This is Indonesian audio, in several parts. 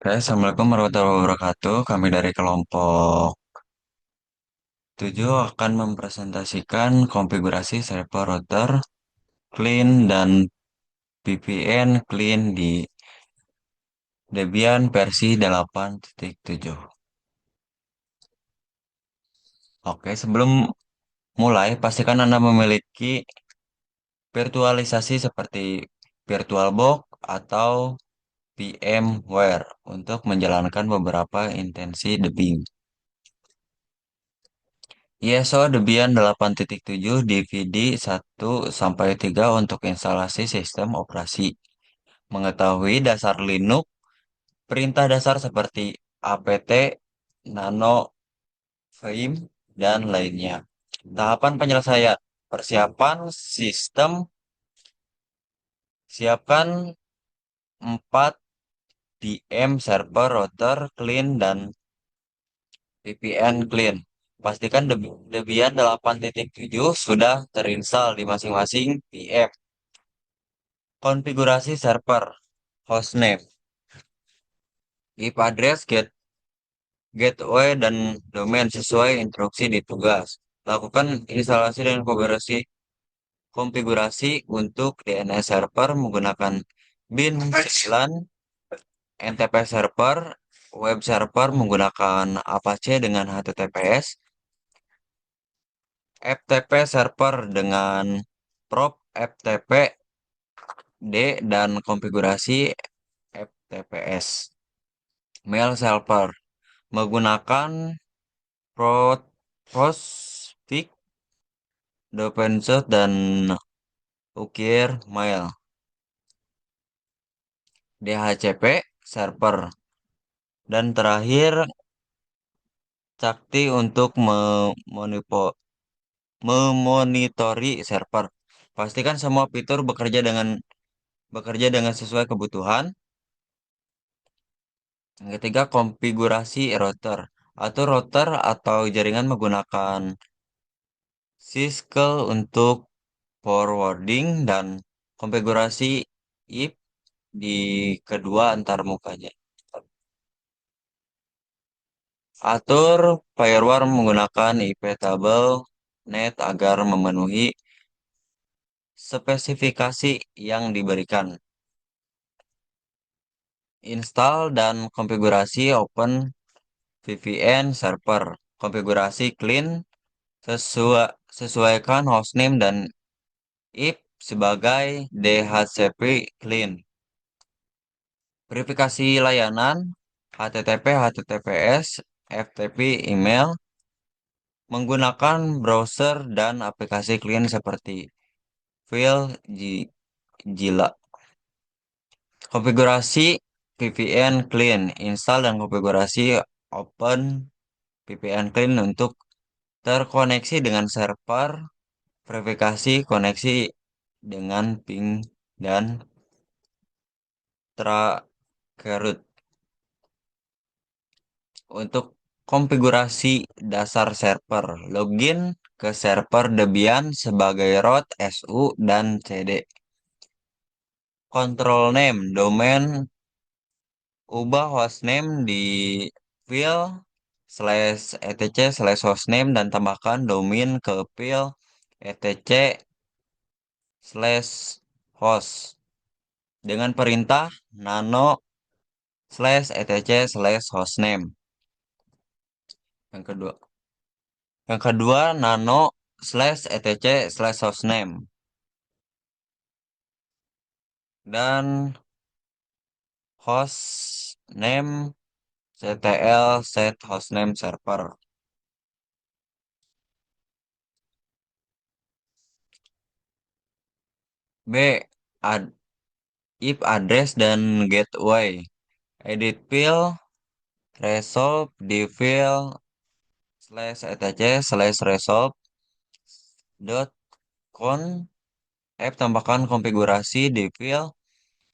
Oke, Assalamualaikum warahmatullahi wabarakatuh. Kami dari kelompok 7 akan mempresentasikan konfigurasi server router clean dan VPN clean di Debian versi 8.7. Oke, sebelum mulai, pastikan Anda memiliki virtualisasi seperti VirtualBox atau VMware untuk menjalankan beberapa intensi debugging. ISO Debian 8.7 DVD 1 sampai 3 untuk instalasi sistem operasi. Mengetahui dasar Linux, perintah dasar seperti apt, nano, vim, dan lainnya. Tahapan penyelesaian. Persiapan sistem. Siapkan 4 VM server router clean dan VPN clean. Pastikan Debian 8.7 sudah terinstall di masing-masing VM. Konfigurasi server, hostname, IP address, gateway, dan domain sesuai instruksi di tugas. Lakukan instalasi dan konfigurasi untuk DNS server menggunakan bin 9, NTP server, web server menggunakan Apache dengan HTTPS, FTP server dengan prop FTP D, dan konfigurasi FTPS. Mail server menggunakan Postfix, Dopenshot, dan Ukir Mail. DHCP server. Dan terakhir, Cakti untuk memonitori server. Pastikan semua fitur bekerja dengan sesuai kebutuhan. Yang ketiga, konfigurasi router. Atur router atau jaringan menggunakan syscall untuk forwarding dan konfigurasi IP di kedua antarmukanya. Atur firewall menggunakan IP tabel net agar memenuhi spesifikasi yang diberikan. Install dan konfigurasi Open VPN server. Konfigurasi clean, sesuaikan hostname dan IP sebagai DHCP clean. Verifikasi layanan HTTP, HTTPS, FTP, email menggunakan browser dan aplikasi klien seperti Filezilla. Konfigurasi VPN Clean, install dan konfigurasi Open VPN Clean untuk terkoneksi dengan server, verifikasi koneksi dengan ping dan traceroute. Untuk konfigurasi dasar server, login ke server Debian sebagai root su dan cd. Control name, domain, ubah hostname di field /etc/hostname dan tambahkan domain ke field etc/host dengan perintah nano/etc/hostname. Yang kedua, nano/etc/hostname dan hostname ctl set hostname server. B. Ad, IP address dan gateway. Edit field resolve di field /etc/resolve dot con tambahkan konfigurasi di field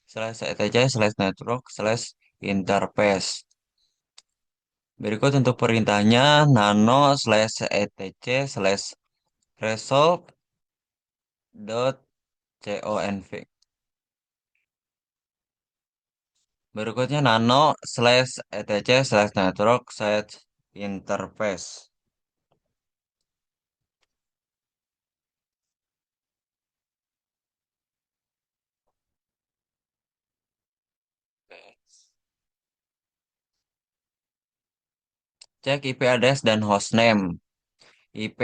/etc/network/interface. Berikut untuk perintahnya nano/etc/resolve dot conv. Berikutnya nano slash etc slash network slash interface. Cek IP address dan hostname. IP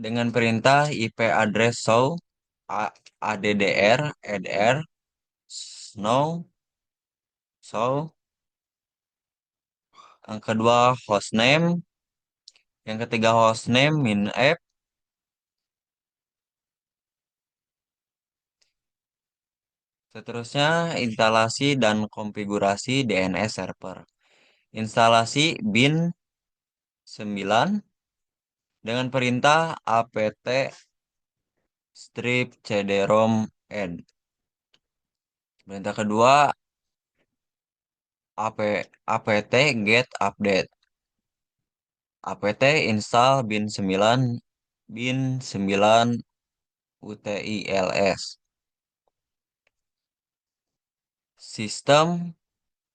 dengan perintah IP address show addr addr snow show. Yang kedua hostname, yang ketiga hostname min app. Seterusnya instalasi dan konfigurasi DNS server. Instalasi bin 9 dengan perintah apt strip cd-rom add. Perintah kedua apt get update. Apt install bin 9 utils. Sistem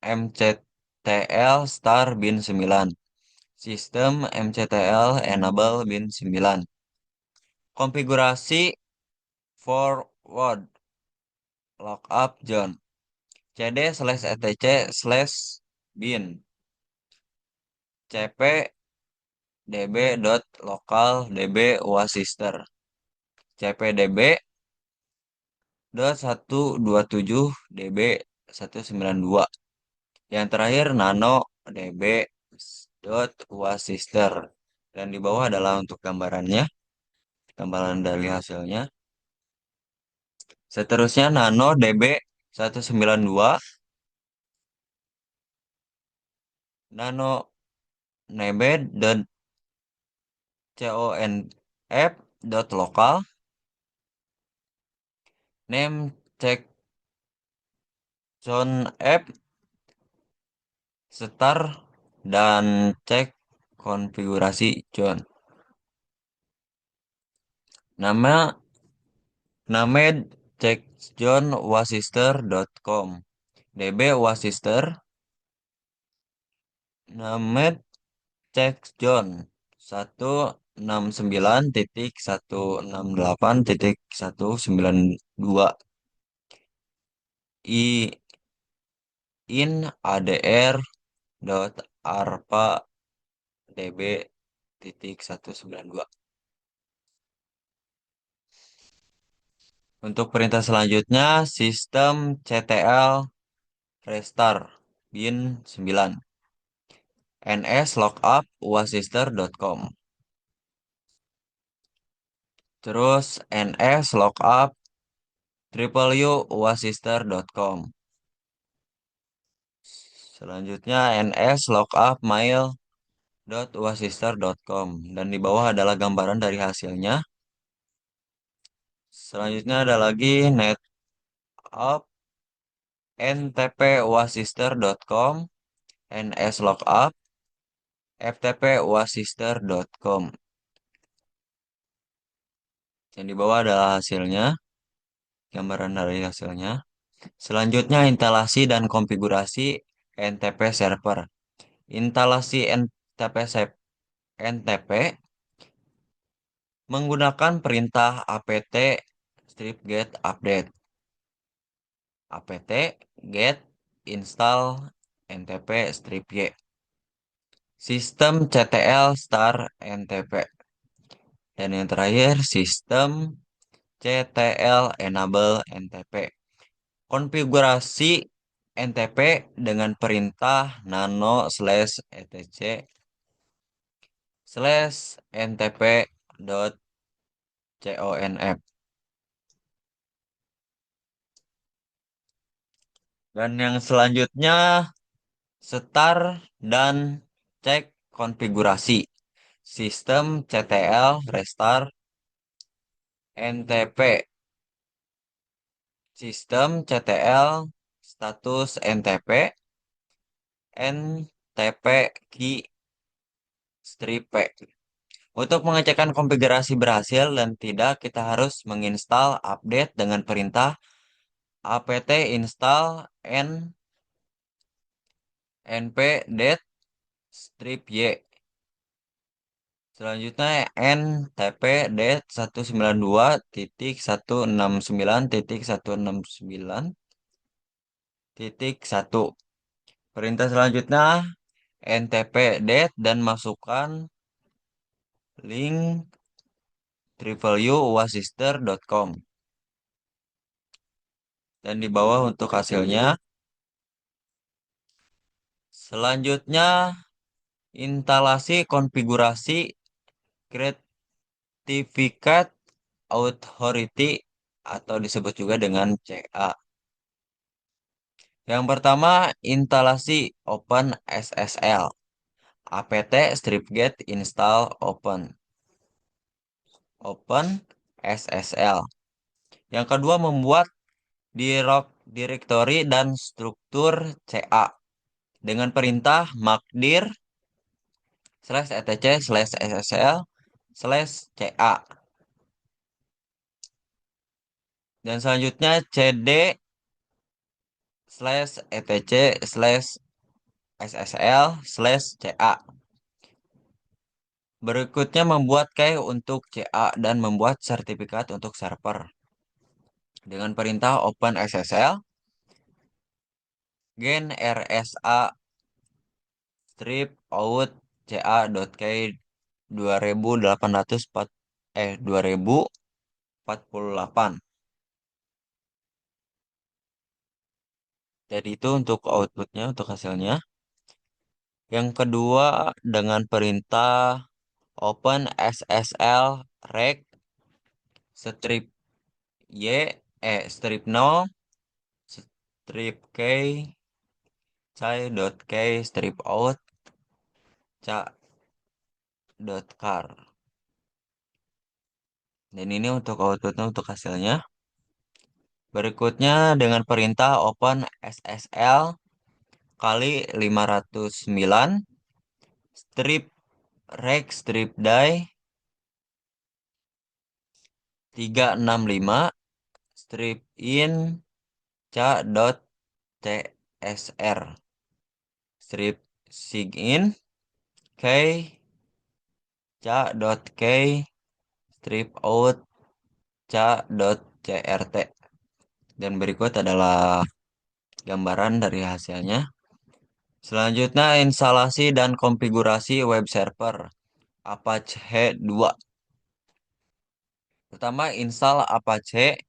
mctl star bin 9. Sistem mctl enable bin 9. Konfigurasi forward lookup zone. cd slash etc slash bin cp db dot local db wasister cpdb dot 127 db 192. Yang terakhir nano db dot wasister. Dan di bawah adalah untuk gambarannya, gambaran dari hasilnya. Seterusnya nano db 192 nano nebed dan conf dot lokal name check zone app start dan cek konfigurasi zone. Nama Named checkzone.wasister.com. DB Wasister. Named checkzone 169.168.192. In ADR dot arpa db 192. Untuk perintah selanjutnya sistem CTL restart bin 9 nslookup.wasister.com. Terus nslookup www.wasister.com. Selanjutnya nslookup mail.wasister.com. Dan di bawah adalah gambaran dari hasilnya. Selanjutnya ada lagi netup ntpwasister.com, nslookup ftpwasister.com. Yang di bawah adalah hasilnya, gambaran dari hasilnya. Selanjutnya instalasi dan konfigurasi NTP server. Instalasi NTP menggunakan perintah apt strip get update. Apt get install ntp strip y. Sistem ctl star ntp. Dan yang terakhir sistem ctl enable ntp. Konfigurasi NTP dengan perintah nano slash etc slash ntp dot conf. Dan yang selanjutnya setar dan cek konfigurasi sistem CTL restart NTP. Sistem CTL status NTP NTP key strip P. Untuk mengecekkan konfigurasi berhasil dan tidak, kita harus menginstal update dengan perintah apt install npdet strip y. Selanjutnya ntpdet 192.169.169.1. Perintah selanjutnya ntpdet dan masukkan link www.wasister.com. Dan di bawah untuk hasilnya. Selanjutnya instalasi konfigurasi Certificate Authority atau disebut juga dengan CA. Yang pertama, instalasi OpenSSL. apt stripget install OpenSSL. Yang kedua, membuat direktori dan struktur CA dengan perintah makdir /etc/ssl/ca. Dan selanjutnya cd /etc/ssl/ca. Berikutnya membuat key untuk CA dan membuat sertifikat untuk server. Dengan perintah OpenSSL gen rsa strip out ca.key 2048. Jadi itu untuk outputnya, untuk hasilnya. Yang kedua dengan perintah open SSL rec strip y strip no strip k chai.k strip out ca.car. Dan ini untuk outputnya, untuk hasilnya. Berikutnya dengan perintah open SSL kali 509 strip rec strip die 365 strip in ca.tsr strip sigin k ca.k strip out ca.crt. Dan berikut adalah gambaran dari hasilnya. Selanjutnya instalasi dan konfigurasi web server Apache 2. Pertama, install Apache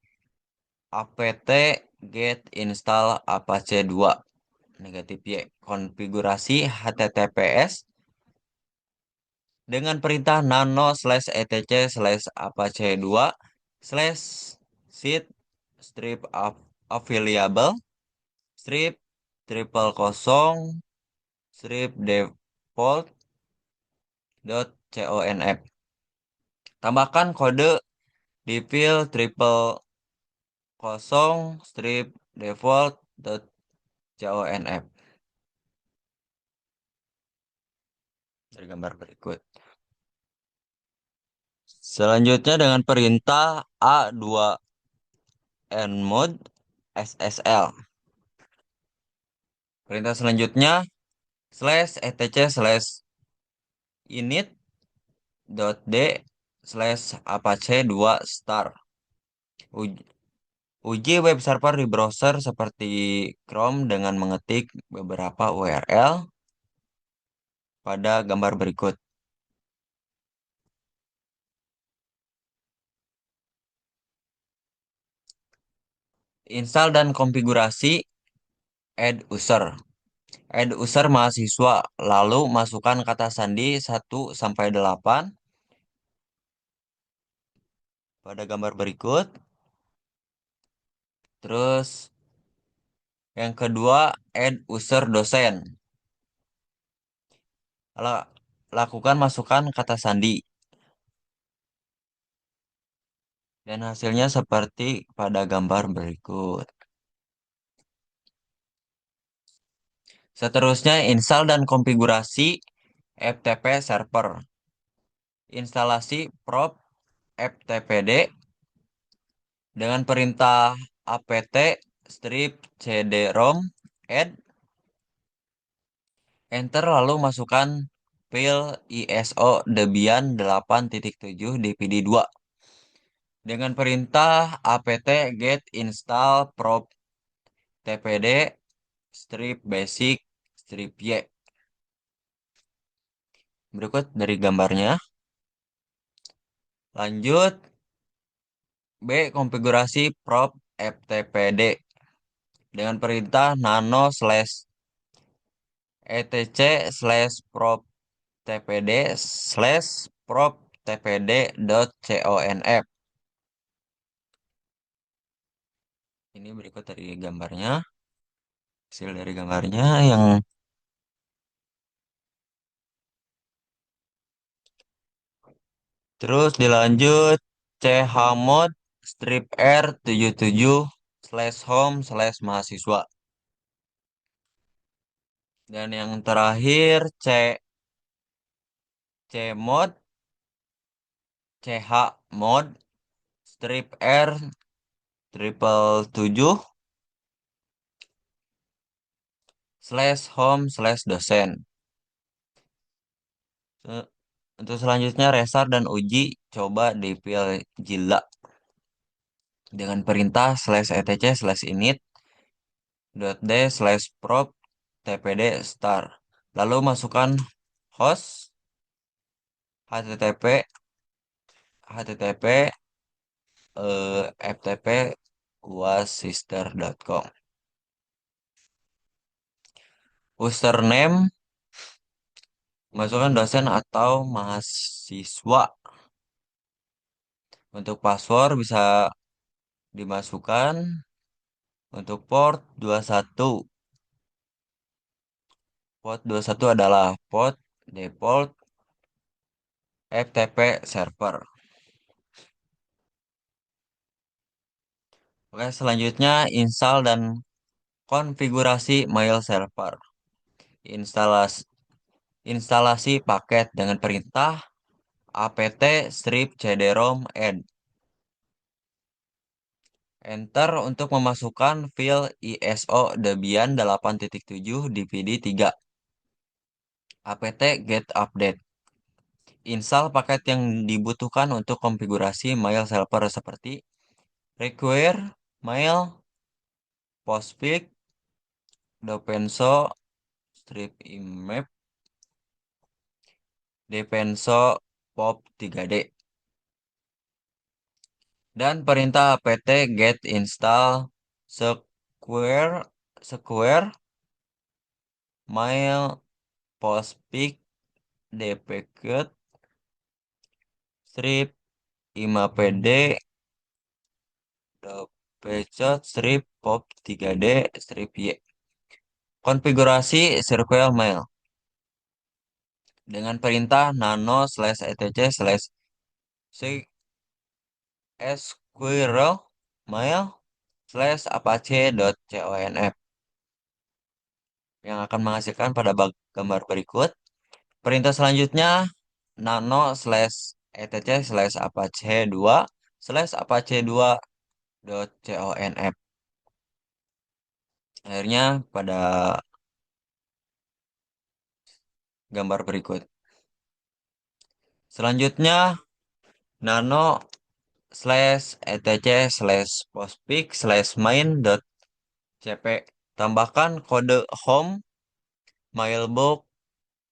apt get install Apache 2 negatif y. Konfigurasi HTTPS dengan perintah nano /etc/apache 2 slash seed strip available strip triple kosong strip default .conf. Tambahkan kode di field triple kosong strip default .conf dari gambar berikut. Selanjutnya dengan perintah a2nmod ssl. Perintah selanjutnya /etc/init.d /apache 2 star. Uji web server di browser seperti Chrome dengan mengetik beberapa URL pada gambar berikut. Install dan konfigurasi add user. Add user mahasiswa, lalu masukkan kata sandi 1 sampai 8 pada gambar berikut. Terus yang kedua add user dosen. Lakukan masukkan kata sandi. Dan hasilnya seperti pada gambar berikut. Seterusnya install dan konfigurasi FTP server. Instalasi prop ftpd dengan perintah apt strip cd-rom add, enter lalu masukkan file ISO Debian 8.7 dpd2 dengan perintah apt get install prop tpd strip basic strip y. Berikut dari gambarnya. Lanjut, B. Konfigurasi prop ftpd dengan perintah nano slash etc slash prop tpd slash prop tpd dot conf. Ini berikut dari gambarnya, hasil dari gambarnya yang terus dilanjut chmod strip r77 slash home slash mahasiswa. Dan yang terakhir cmod chmod strip r triple tujuh slash home slash dosen. Se- Untuk selanjutnya restart dan uji coba di Filezilla dengan perintah slash etc slash init dot d slash prop tpd star. Lalu masukkan host http http ftp uassister.com. Username masukkan dosen atau mahasiswa. Untuk password bisa dimasukkan untuk port 21. Port 21 adalah port default FTP server. Oke, selanjutnya install dan konfigurasi mail server. Instalasi instalasi paket dengan perintah apt strip cd-rom add. Enter untuk memasukkan file ISO Debian 8.7 dpd3. apt get update. Install paket yang dibutuhkan untuk konfigurasi mail server seperti require mail, postfix, dopenso, strip imap, depenso, pop 3d, dan perintah apt get install square square mail postfix dpkit strip imapd dopecot strip pop 3d strip y. Konfigurasi SQL mail dengan perintah nano slash etc slash squirrel mail slash apache.conf yang akan menghasilkan pada gambar berikut. Perintah selanjutnya nano slash etc slash apache 2 slash apache 2.conf. Akhirnya pada gambar berikut. Selanjutnya nano slash etc slash postfix slash main.cp. Tambahkan kode home mailbox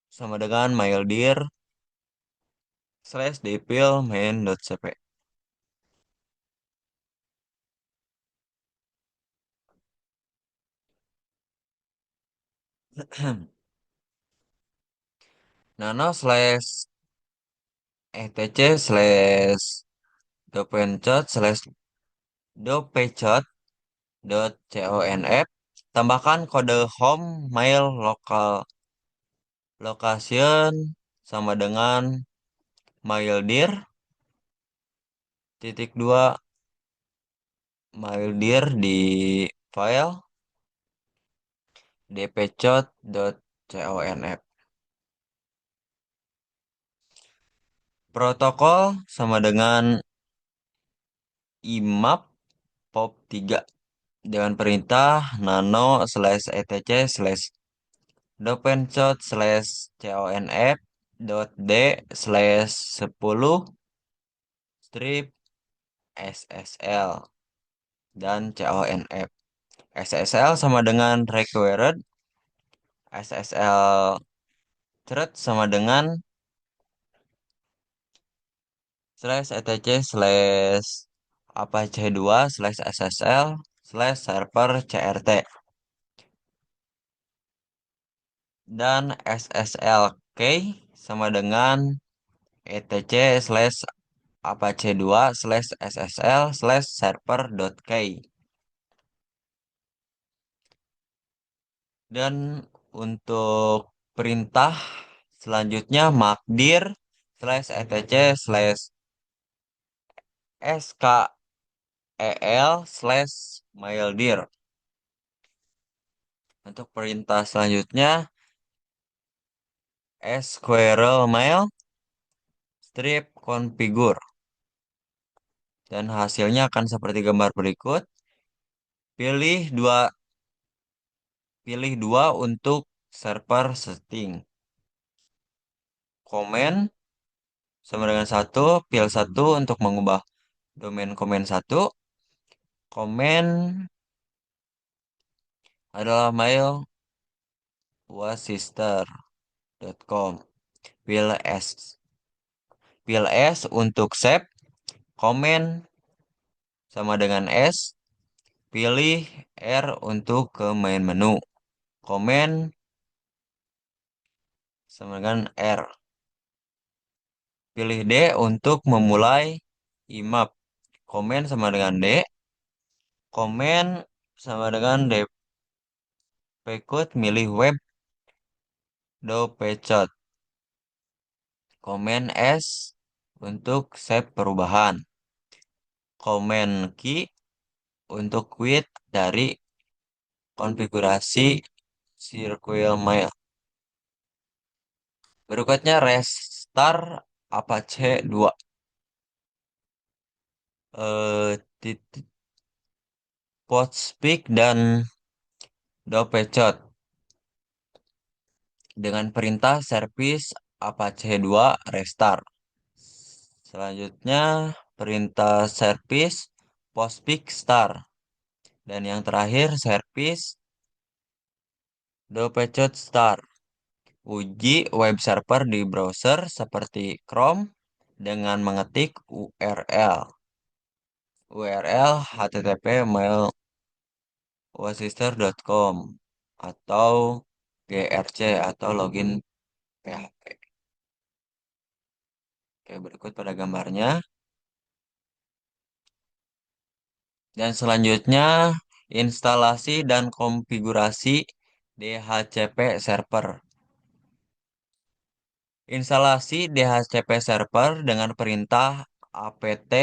sama dengan maildir slash dpil main.cp. Nano slash etc slash dopencot slash dopecot dot conf. Tambahkan kode home mail lokal location sama dengan maildir titik dua maildir di file dpcot.conf. Protokol sama dengan imap pop 3 dengan perintah nano slash etc slash dopenshot slash conf dot d slash 10 strip ssl dan conf. SSL sama dengan required, SSL thread sama dengan slash etc slash apache 2 slash ssl slash server crt dan SSL key sama dengan etc slash apache 2 slash ssl slash server.key. Dan untuk perintah selanjutnya makdir slash etc slash skel slash maildir. Untuk perintah selanjutnya squirrel mail strip configure. Dan hasilnya akan seperti gambar berikut. Pilih dua, pilih dua untuk server setting. Komen sama dengan satu, pilih satu untuk mengubah domain komen satu. Komen adalah mail wasister.com. Pilih S. Pilih S untuk save. Komen sama dengan S. Pilih R untuk ke main menu. Komen sama dengan R. Pilih D untuk memulai IMAP. Komen sama dengan D. Komen sama dengan dpkut milih web dopecot. Komen S untuk save perubahan. Komen key untuk quit dari konfigurasi Circle Mail. Berikutnya restart Apache 2. Titik Postspeak dan Dopecot dengan perintah service Apache 2 restart. Selanjutnya perintah service Postpick start dan yang terakhir service Dopecot start. Uji web server di browser seperti Chrome dengan mengetik URL http mailwasister.com atau grc atau login PHP. Oke, berikut pada gambarnya. Dan selanjutnya instalasi dan konfigurasi DHCP server. Instalasi DHCP server dengan perintah apt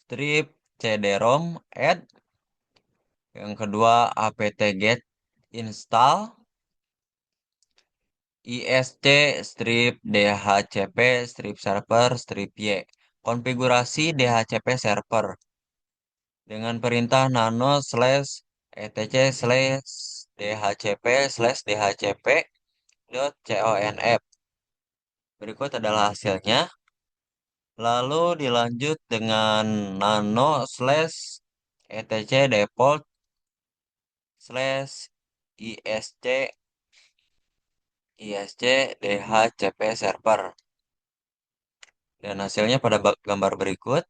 strip cd-rom add. Yang kedua apt-get install isc strip dhcp strip server strip y. Konfigurasi DHCP server dengan perintah nano slash etc slash dhcp slash dhcp dot conf. Berikut adalah hasilnya. Lalu dilanjut dengan nano slash etc default slash isc dhcp server. Dan hasilnya pada gambar berikut.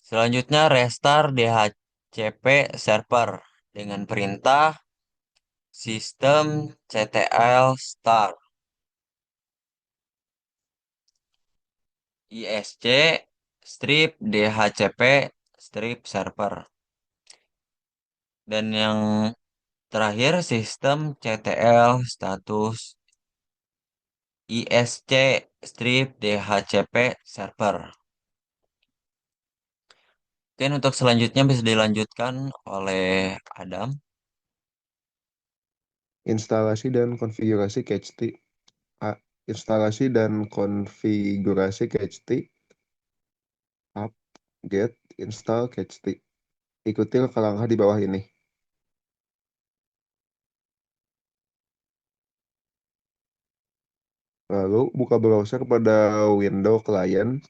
Selanjutnya restart DHCP server dengan perintah systemctl start isc strip dhcp strip server. Dan yang terakhir systemctl status isc strip dhcp server. Mungkin untuk selanjutnya bisa dilanjutkan oleh Adam. Instalasi dan konfigurasi CatchT. Instalasi dan konfigurasi CatchT. Up. get, install, catch. Ikuti langkah-langkah di bawah ini. Lalu buka browser pada window klien,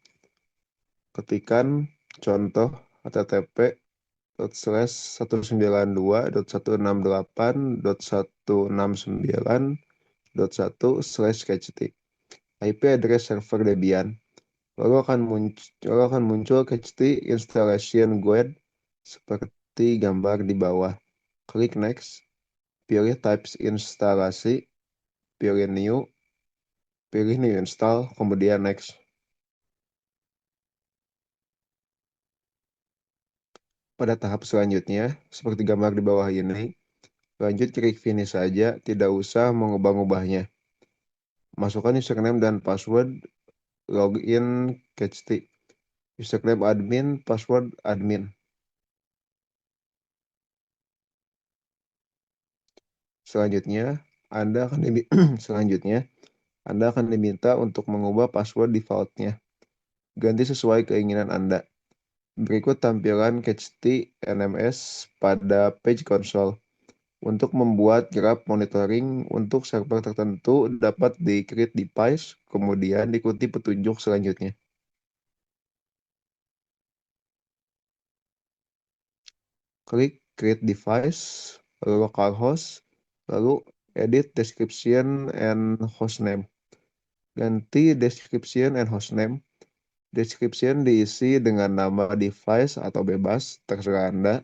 ketikkan contoh http://192.168.169.1/catch. IP address server Debian. Lalu akan muncul catch installation guide seperti gambar di bawah. Klik next, pilih types instalasi, pilih new install, kemudian next. Pada tahap selanjutnya, seperti gambar di bawah ini, lanjut klik finish saja, tidak usah mengubah-ubahnya. Masukkan username dan password, login catch. Username admin, password admin. Selanjutnya, Anda akan selanjutnya, Anda akan diminta untuk mengubah password defaultnya. Ganti sesuai keinginan Anda. Berikut tampilan catch NMS pada page console. Untuk membuat graf monitoring untuk server tertentu dapat di create device, kemudian diikuti petunjuk selanjutnya. Klik create device, lalu localhost, lalu edit description and hostname. Ganti description and hostname. Description diisi dengan nama device atau bebas, terserah Anda,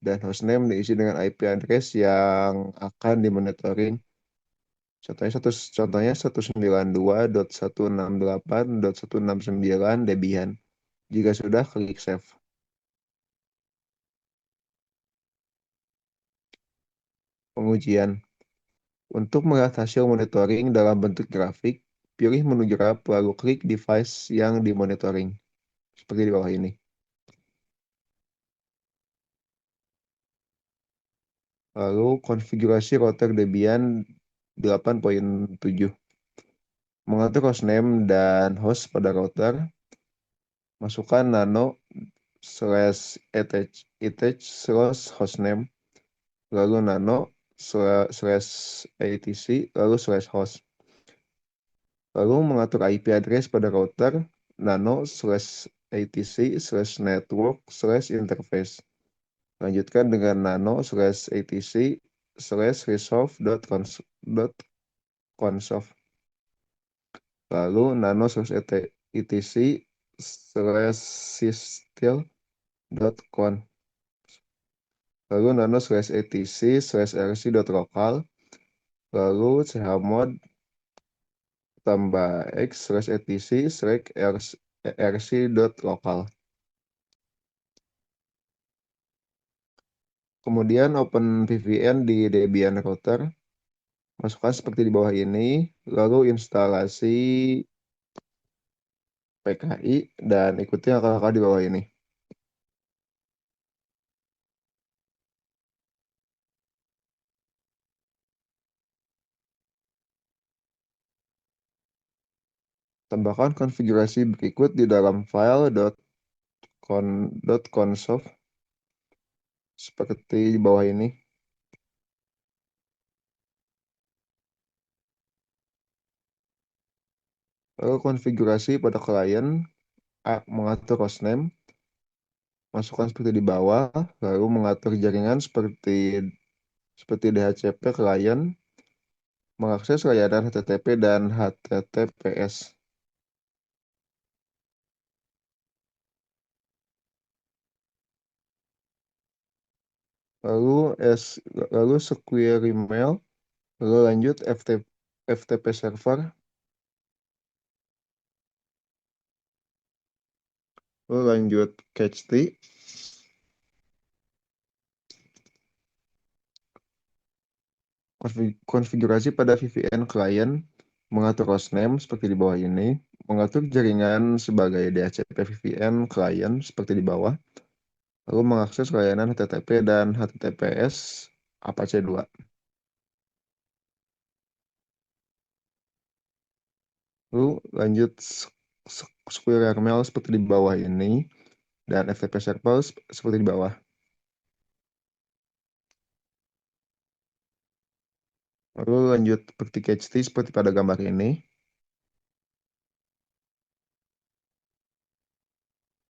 dan hostname diisi dengan IP address yang akan dimonitoring. Contohnya 192.168.169 Debian. Jika sudah, klik save. Pengujian. Untuk melihat hasil monitoring dalam bentuk grafik, pilih menu graf lalu klik device yang dimonitoring. Seperti di bawah ini. Lalu konfigurasi router Debian 8.7. Mengatur hostname dan host pada router. Masukkan nano /attach hostname, lalu nano /etc, lalu /host. Lalu mengatur IP address pada router nano /etc/network/interface. Lanjutkan dengan nano /etc/resolve.consof. Lalu nano /etc/systil.con. Lalu nano /etc/rc.local. Lalu chmod tambah x/etc/rc.local. Kemudian open VPN di Debian router. Masukkan seperti di bawah ini. Lalu instalasi PKI dan ikuti langkah-langkah di bawah ini. Tambahkan konfigurasi berikut di dalam file .consof seperti di bawah ini. Lalu konfigurasi pada klien, mengatur hostname, masukkan seperti di bawah, lalu mengatur jaringan seperti DHCP klien, mengakses layanan HTTP dan HTTPS. Lalu lalu secure email, lalu lanjut FTP server, lalu lanjut catch. Konfigurasi pada VPN klien, mengatur hostname seperti di bawah ini, mengatur jaringan sebagai DHCP VPN klien seperti di bawah, lalu mengakses layanan HTTP dan HTTPS Apache 2. Lalu lanjut squirrel seperti di bawah ini, dan FTP Server seperti di bawah. Lalu lanjut seperti catch seperti pada gambar ini.